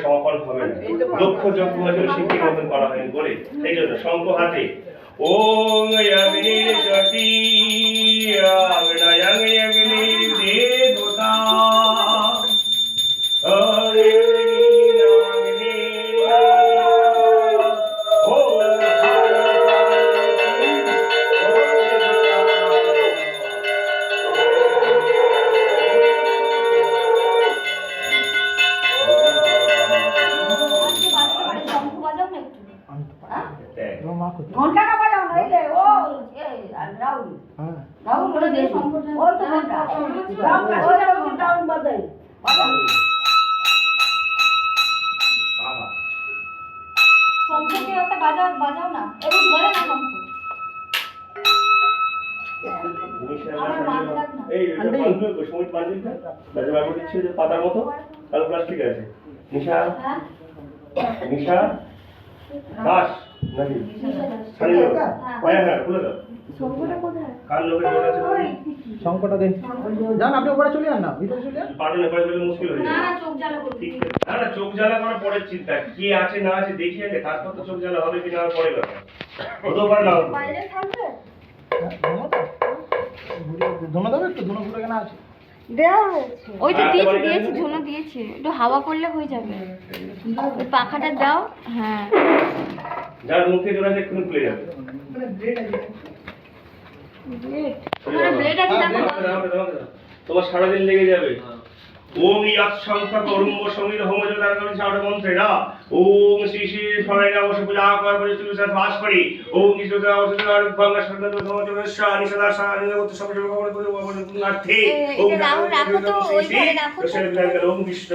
সমাপন হবে না, দক্ষ যজ্ঞ হয়েছিল শিল্পীর মতন করা হয়নি বলে এই জন্য শঙ্খ হাতে ওম অগ্নির জ্যোতি অগ্নয়ং অগ্নির দেবতা ঘন্টাটা বাজাও না, এই যে ও রাহুল রাহুল বলে যে ও তো ঘন্টা রাহুল বাজাই শঙ্খকে একটা বাজাও না, এবং ধরে না শঙ্খ। আমার মাকে ডাক না। এই সমিত বাজে বাজে বাবু দিচ্ছে যে পাতার মতো কালো প্লাস্টিক আছে। নিশা হ্যাঁ নিশা দাস নাকি ছাড়িয়ে দাও পায়া না খুলে দাও। শঙ্খটা কোথায়? কার লোকের ঘর আছে শঙ্কটা দেন যান, আপনি উপরে চলে যান না, ভিতরে চলে যান। পাটনে পড়ে গেলে মুশকিল হয়ে না যাবে। না, চোখ জ্বালা করবে। ঠিক আছে, না না চোখ জ্বালা করার পরের চিন্তা, কে আছে না আছে দেখি আগে, তারপর তো চোখ জ্বালা হবে কিনা আর পরে ব্যাপার। হতেও পারে না হতে পারে। বাইরে থাকবে? ধুনো দেবে একটু, ধুনো গুলো কেনা আছে। দেওয়া হয়েছে। ওই তো হ্যাঁ, দিয়েছি একেবারে দিয়েছি যাবে। ঝুনো দিয়েছি, একটু হাওয়া করলে হয়ে যাবে। ওই পাখাটা দাও। হ্যাঁ যার মুখে জোড়া আছে এক্ষুনি খুলে যাবে। ওখানে ব্লেড আছে দেখো। আমাকে দাও। তোমার সারাদিন লেগে যাবে। ওম ইয়াত সংখ্যা করুম্ব সমিত হোমযোদার করি সাড়ে মন্ত্রেরা ওম শ্রী শ্রী সবাইরা অবশ্য পূজা করার পরে তুমি সাথে বাস করি ওম নিশ্চিত অবশ্য আর গঙ্গা সরকার ধর্মচন্দ্রেশ্বর নিষেধার সাহায্য সব সব করে পুণ্যার্থে এটা রাখো তো, ওই ঘরে রাখো তো। ওম বিষ্ণু